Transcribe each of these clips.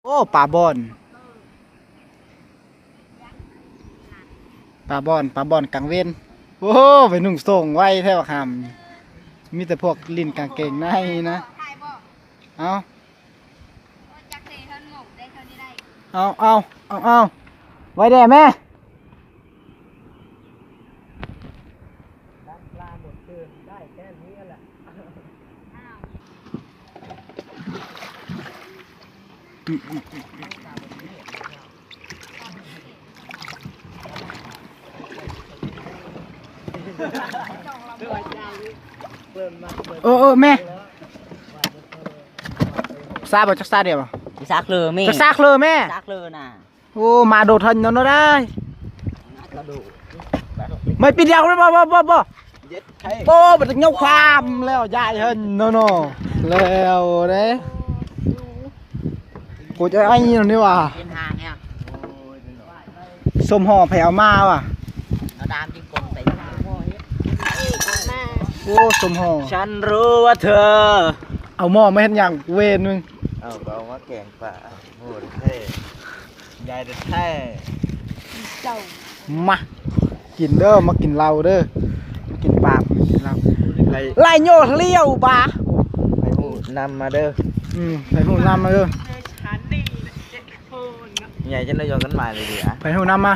โอ้ปลาบอนกลางเว้นโอ้ไปนุ่งส่งไว้แท้ว่าคำมีแต่พวกลิ้นกางเกงในนะเอาเอาไว้แด่แม่แม่ซาบ่จักซาเดียวบ่ ซักเลยแม่ จักซากเลยแม่ ซักเลยน่ะ โอ้มาโดดทันเนาะได้ กระดูก ไม่ปิดยาวเลยบ่โอ้มันจะเงาความแล้วยายเฮินโนแล้วเด้กูจะไอ้นี่นี่ว่ะ เป็นหางเนี่ย สมห่อแผ่วมาว่ะ เอาดามจิ้งกลมไป โอ้สมห่อ ฉันรู้ว่าเธอ เอาหม้อไม่เห็นอย่างเวนมึง เอามาแกงป่าโหดเท่ยายเด็ดแท้ มากินเด้อมากินเหล้าเด้อมากินปลามากินเหล้า ไป ไล่โยเลี้ยวปลา ไปหูนำมาเด้อ ไปหูน้ำมาเด้อ ใหญ่จะได้ยอนกันมาเลยดิอ่ะ ไปหูน้ำมา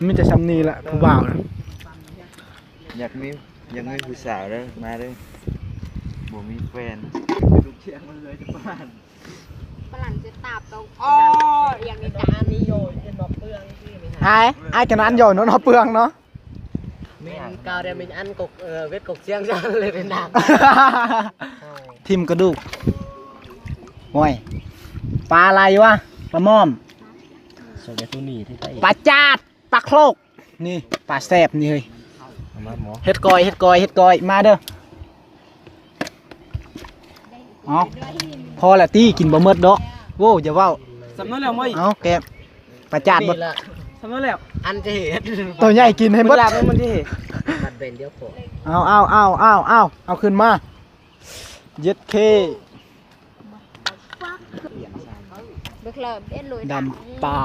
มีแต่ซ้ำนี่แหละผู้บ่าวนะ อยากมีผู้สาวเด้อมาเด้อบ่มีแฟนลูกเชียงมันเลยจะบ้าน ฝรั่งจะตาบตรงอ๋ออย่างนี้จ้านี่โยนเป็นบอกเปลืองที่ไม่ใช่ ไอ้กันนั้นโยนเนาะเปลืองเนาะ มีกาวเดียวมีอันกกเวทกกเชียงจันเลยเป็นดาบ ทิมกระดูกโอ้ยปลาอะไรวะปลาม่อม ส่วนใหญ่ตัวนี้ที่ไป ปลาจาดปลาโคลกนี่ปลาแซบนี่เฮ้ย มาหมอ เฮ็ดกอยมาเด้อเอาพอละตีกินบ่เมิดดอกโว้อย่าเว้า สำนักแล้วมั้ย เอาแกปลาจาดบ่ สำนักแล้วอันจะเห็น ตัวใหญ่กินให้เบิด มันที่มันเป็นเดียวโผล่ เอาขึ้นมาเย็ดเค เบิกเลยเป็นลุย ดำปลา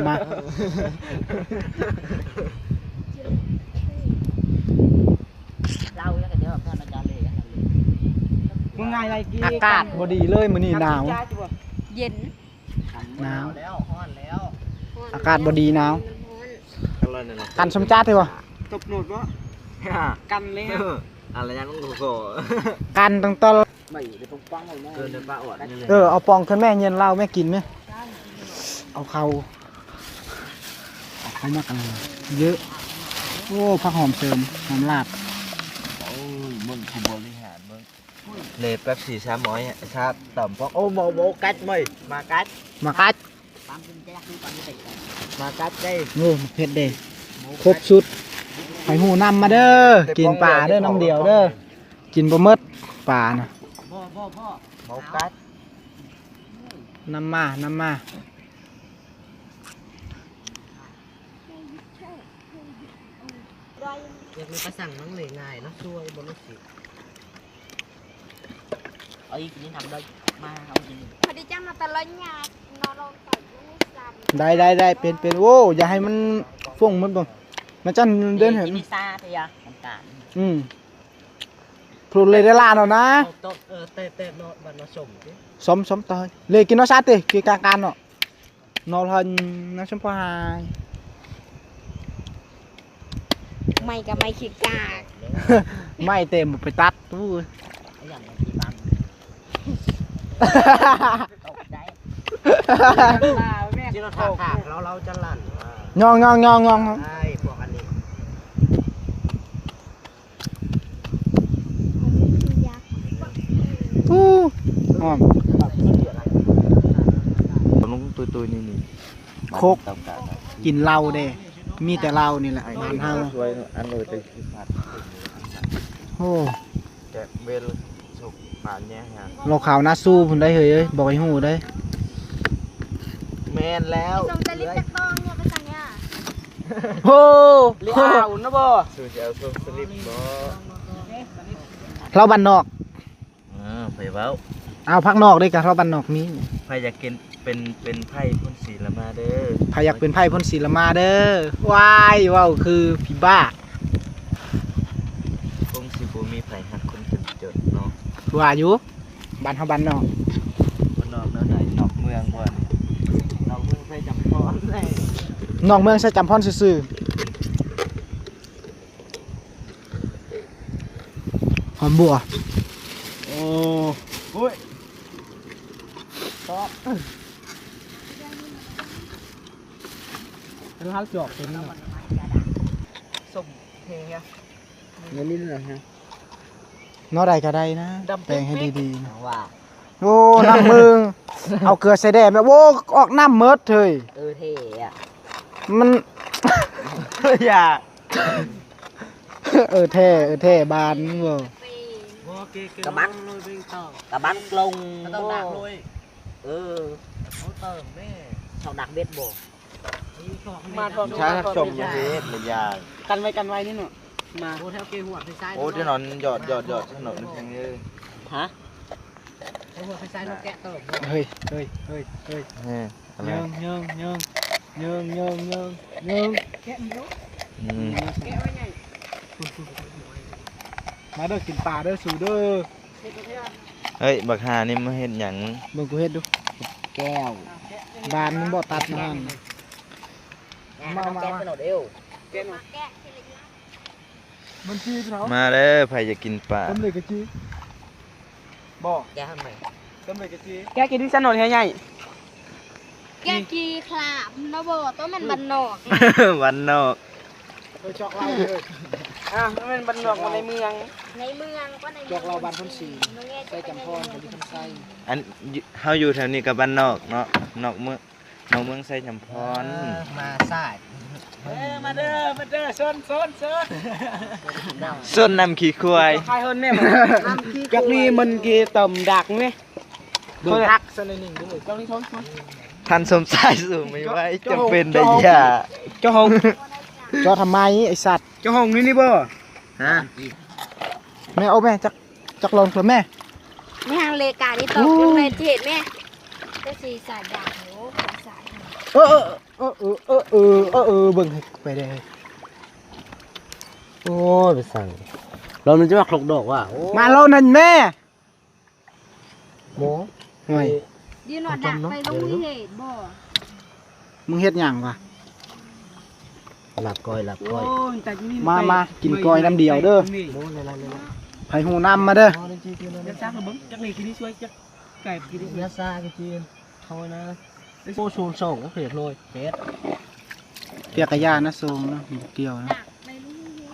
มา เล่าแล้วกันเดี๋ยวท่านอาจารย์เลย มึงไงไรกี้อากาศบ่ดีเลยมื้อนี้หนาว เย็น หนาว แล้วฮ้อนแล้ว อากาศบ่ดีหนาว กันเลยนะ กันสมจัดเลยวะ ตบหนุดวะกันเลย อะไรยังต้องโก กันตั้งแต่ ไม่เดี๋ยวต้องฟังเลยนะ เกินเดือนป้าอวดนี่เลย เอาปองขึ้นแม่เย็นเหล้าแม่กินไหมเอาเข้ามากันเลยเยอะโอ้ผักหอมเสริมหอมลาบ โอ้ยมึงผู้บริหารมึงเลยแป๊บสี่ชาหมอยครับต่ำพอกโอ้โมกัดมั้ยมากัด มากัด ปั๊มเป็นแจ๊กดูก่อนนี่ติด มากัดได้ นี่เผ็ดเด้ครบชุดไปหูน้ำมาเด้อกินปลาเด้อน้ำเดียวเด้อกินปลาเมดปลานะ พ่อ โมกัด น้ำมา อยากมีประสั่งมั้งเลยง่ายเนาะช่วยบนรถสิเอาอีกนี่ทำได้มาเอาจริง พอดีจ้างมาแต่ละงานนอนลงต่อยไม่ซ้ำ ได้เป็นโอ้อย่าให้มันฟุ้งมันบ่มันจะเดินเห็น กินซาเตียของการ พลุเลยได้ลาเนาะนะ ต้นเต้นโนบันมาส่งสิ สมตอยเลยกินน้ำซัดดิกินกลางกันเนาะนอนทันน้ำชมพูหาย ไม่กับไม่ขี้กาก ไม่เต็มไปตัดตู้ อย่างที่บ้านตกใจที่เราถากเราจะลั่น งอง ใช่พวกอันนี้ อู้อ้อม ลุงตุยนี่ โคกกินเหล้าเด้มีแต่เหล้านี่แหละบ้านเฮา สวยอันเลยไปผัด โอ้ แกะเบลสุกผ่านเนี่ยฮะ เราขาวหน้าสู้พุ่นได้เฮ้ยบอกให้หูได้ แมนแล้ว ส่งแต่ลิปจากตองเนี่ยไปสั่งเนี่ย โอ้ เลี้ยวนะบ่ สูจะเอาส้มสลิปบ่ เราบ้านนอก ไปเว้า เอาพักนอกด้วยกันเพราะบ้านนอกมี ใครอยากกินเป็นไพ่พ่นสีละมาเด้อ ใครอยากเป็นไพ่พ่นศิลมาเด้อวายว้าวคือพี่บ้า คงสิบ่มีไผหักคนจนจนเนาะ ว่าอยู่บ้านเฮาบ้านนอก บ่นอกเนาะได้นอกเมืองบ่นี่นอกเมืองใส่จำพรเลย นอกเมืองใช้จำพรซื่อๆหอมบัว โอ้ย แล้วเขาจอกเป็น ส่งเพลงอ่ะ เงินนี่นะฮะ เนาะใดก็ได้นะแปลงให้ดีๆนะ ว่า โอ้น้ำมึง เอาเกลือใส่แดดแบบโอ้ออกน้ำเมิดเถย เท่อะ มัน อย่า แท้บานเว้ย กระบังกระบังลงต้องดักเลยเขาเติมแม่ชาวดักเบ็ดบ่มาทอด ช้าชมอย่าเฮ็ดเลยอย่า กันไว้นี่หนูมาโอ้แถวเกหัวไปซ้าย โอ้ถนนหยอดถนนแข็งเลย ฮะหัวไปซ้ายนกแกะเติม เฮ้ย อะไร ยิงแกะมีลูก อืม แกะไว้ไง มาเด้อกินปลาเด้อสู่เด้อ เฮ้ยบักหานี่มาเฮ็ดหยัง เบิ่งกูเฮ็ดดู แก้ว บานมึงบ่ตัดนั่น มาแกะเป็นหนดเอว แกะทีละอย่าง มันชี้เขา มาเด้อใครจะกินปลา ต้มเลยกะจีบ่ แกะทำไม ต้มเลยกะจี แกะกินที่ถนนใหญ่ แกะกีคลาบนะบ่ต้องเป็นบันนอก วันนอก เฮ้ยจอกเราเลย อ่ะมันเป็นบ้านนอกในเมือง ในเมืองก็ใน จอกเราบ้านพ่นสีใส่จำพรกับดิคันไส้ อันเฮาอยู่แถวนี้กับบ้านนอกเนาะนอกเมืองไสจำพร มาสาย มาเด้อโซน ส้นน้ำขี้ควาย ใครเฮิร์นเนี่ยจากนี้มันกี่ต่ำดักไหม เบิ่งฮักซะเลยนิ่งดู ตรงนี้ท้อง ท่านสมสายสูงไม่ไหวจำเป็นได้อย่า เจ้าห้อง จอทำไมไอสัตว์ เจ้าห้องนี่บ่ ฮะ แม่เอาแม่จักลองเถอะแม่ ไม่ทางเลกานี่ตกลงในเทศแม่ก็สีสายดาบโหสาย เบิ่งให้ไปได้ โอ้ยไปสั่งเรามันจะมาคลกดอกว่ะ มาแล้วนั่นแม่ โม ห่วย ยืนหนอดักไปลงที่เหตุบ่ มึงเฮ็ดหยังวะ หลับก้อย มากินกอยน้ำเดียวเด้อ โมเลย ไผหูน้ำมาเด้อ ยักษ์ระเบิดจักนี่กินนี่ช่วยจักไก่กินนี่ยักษ์ซ่ากินเขานะโปชูนส่งก็เผ็ดเลยเผ็ด เปียกกะยานะทรงนะเกี่ยวนะ ดักไปลงที่เห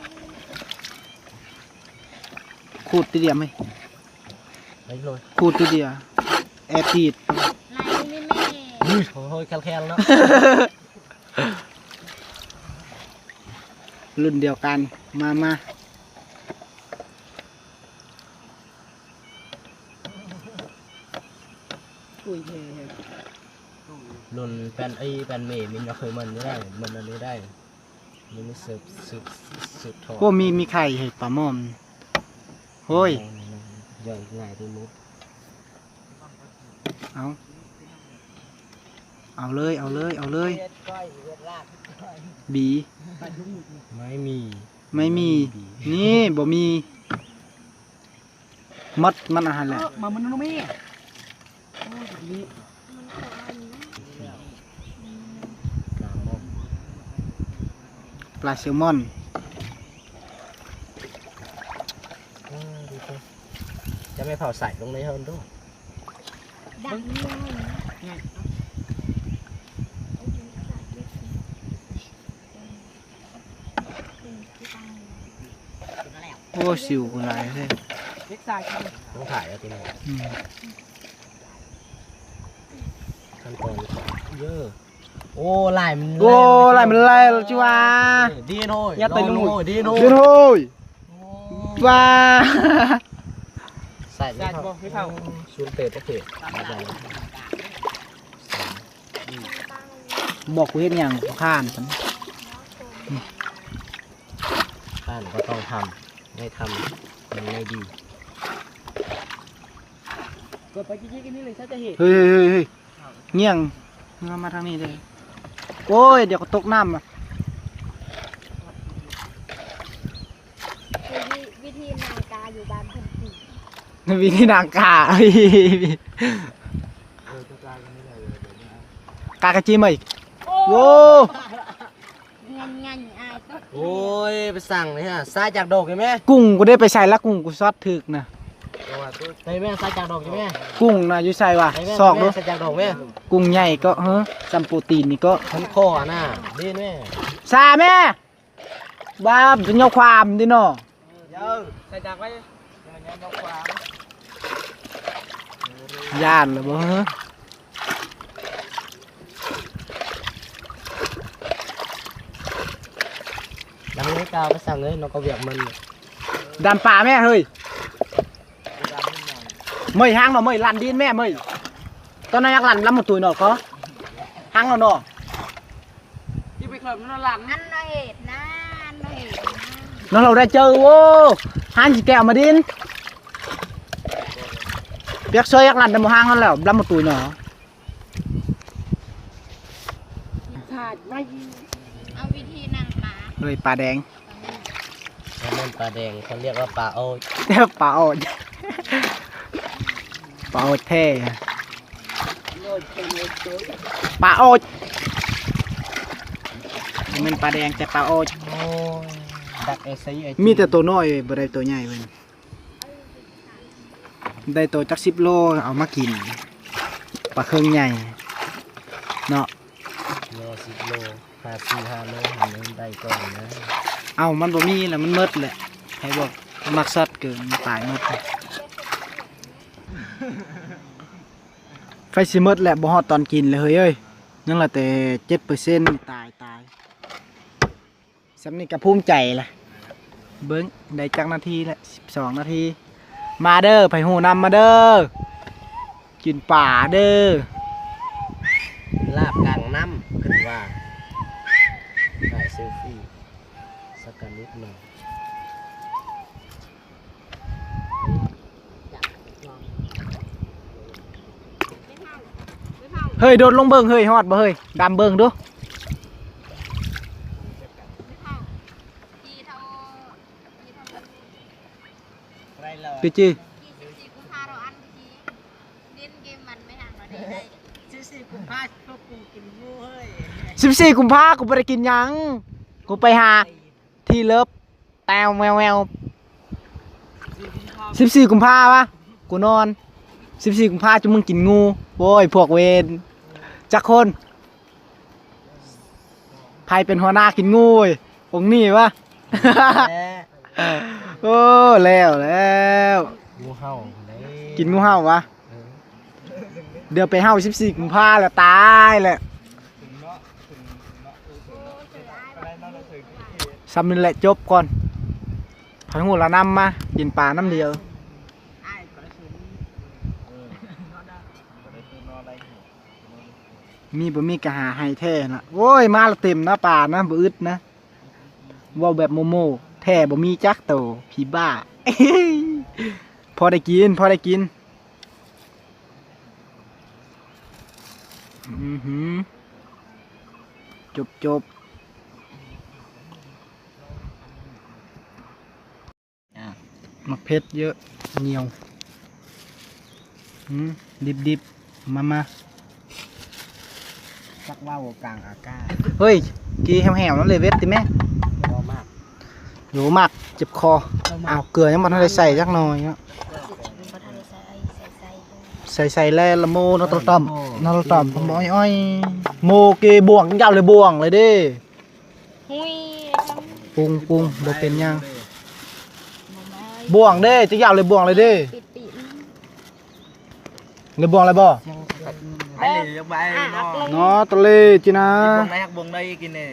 ตุ ขูดติเดียมไหม ไปเลย ขูดติเดียแอร์ตีด ลายนี่แม่ โอ้ยแคลๆแล้ว รุ่นเดียวกันมา นนแปนแปนเมย์มินก็เคยมันไม่ได้มันอันนี้ได้มันไม่สืบทอด พวกมีไข่ให้ปลาหม่อมโอ้ย ย่อยง่ายที่มุด เอาเลยบี ไม่มี ไม่มีนี่บ่มีมัดมันอาหารแหละ มามันนุ่มมี่ ปลาแซลมอน จะไม่เผาใส่ลงในเฮิร์นด้วย ดักนี่ โอ้สิวกูหลายเลย ต้องถ่ายแล้วทีนี้ อืม ขั้นตอนเยอะโอ้ลายมัน โอ้ไรมันไรแล้วจิวะ ดีโน่ยัดไปลูกดีโน่ เดินโอ้ยว้า ใส่ไม่เผาซูนเตะโอเค บอกกูเห็นอย่างข้านฉัน ท่านก็ต้องทำไม่ทำมันไม่ดี กดไปจิ๊กๆนี่เลยฉันจะเห็น เฮ้ยเงี้ยงมาทางนี้เลยโอ้ยเดี๋ยวก็ตกน้ำอ่ะ วิธีนางกาอยู่บ้านคนผี วิธีนางกา กากระจีมาอีกโว้ งันอายก็ โอ้ยไปสั่งเลยฮะซาจากดอกใช่ไหม กุ้งกูได้ไปใส่ละกุ้งกูซอดถึกนะ ไอ้แม่ซาจากดอกใช่ไหม กุ้งนะอยู่ใส่ว่ะ ไอ้แม่ ซอกดู ซาจากดอกแม่ กุ้งใหญ่ก็เฮ้ซัมโปรตีนนี่ก็ ทั้งคอน่ะดีแม่ ซาแม่บ้าเป็นยาความดิเนาะ เยอะซาจากไว้ ย่านเลยบ่เฮ้ ดังเลยกาวไปสั่งเลยน้องก็เวียกมัน ดำป่าแม่เฮ้ยเมื่อยห้างเนาะเมื่อยลันดินแม่เมื่อยตอนนั้นอยากลันลำมาตุยเนาะก็ห้างเนาะเนาะ ที่ไปเคยมันหลัง อันน้อยเหตุนะอันน้อยเหตุนะ น้องเราได้เจอโว้ห้างสิแก้วมาดินเปียกเซยอยากลันดำมาห้างนั่นแล้วลำมาตุยเนาะ ขาดไม่เอาวิธีนางหมา เลยปลาแดง มันปลาแดงเขาเรียกว่าปลาโอ๊ย ปลาโอดปลาโอดแท้ปลาโอดมันปลาแดงแต่ปลาโอด โอ้ยดักไอ้ไซไอ้ มีแต่ตัวน้อยบ่ได้ตัวใหญ่เว้ยได้ตัวจัก10 โลเอามากินปลาเครื่องใหญ่เนาะ โล10 โล5 โลหันได้ก่อนนะ เอามันบ่มีแล้วมันหมดแหละให้บอกมักสัตว์เกินตายหมดไฟสิหมดแหละบ่ฮอดตอนกินเลยเฮ้ยเอ้ยยังละแต่ 7% ตายสำนี้ก็ภูมิใจล่ะเบิ่งได้จักนาทีละ12 นาที มาเด้อไผหูนำมาเด้อกินป่าเด้อ ลาบกลางน้ำขึ้นว่าถ่ายเซลฟี่สักกันนิดหน่อย เฮ้ยโดดลงเบิ่งเฮ้ยฮอดบ่เฮ้ยดำเบิ่งดู ที่เท่า ไรเลย ปิจื้อ ที่กุมภาเราอันที่เล่นเกมมันไม่ห่างเราได้ 14 กุมภาพันธ์พวกกูกินงูเฮ้ย 14 กุมภากูบ่ได้กินหยังกูไปหาที่เลิฟแตวแมว14 กุมภาวะกูนอน14 กุมภาจุมึงกินงูโว้ยพวกเวรจักคนใครเป็นหัวหน้ากินงูเว้ยองค์นี่วะ โอ้แล้ว งูเห่าเลย กินงูเห่าวะเดี๋ยวไปเห่า14 กุมภาแล้วตายแหละซ้ำนี่แหละจบก่อนพันหูละน้ำมากินปลาน้ำเดียวมีบ่มีกะหาให้แท้นะโว้ยมาละเต็มนะปลานะบ่อึดนะเว่าแบบโมโมแท้บ่มีจักโตผีบ้า พอได้กินจบมักเพชรเยอะเหนียวดิบมาสักว่าวกลางอากาศเฮ้ยกีแหวๆนั่นเลยเวทติแม่ รอมาก หนูมากเจ็บคออ้าวเกลือยังมันทันได้ใส่จักหน่อยเนาะใส่แล่ละโมนอตต่ำผมบอกอ้อยโมเกบ่วงยาวเลยบ่วงเลยเด้ หุย ปรุงบ่เป็นยังบ่วงเด้จะยาวเลยบ่วงเลยเด้ ปิด เลยบ่วงเลยบ่ ไปเลยยกไปเนาะ เนาะตะเลจีนะ บวงได้ฮักบวงได้กินเน่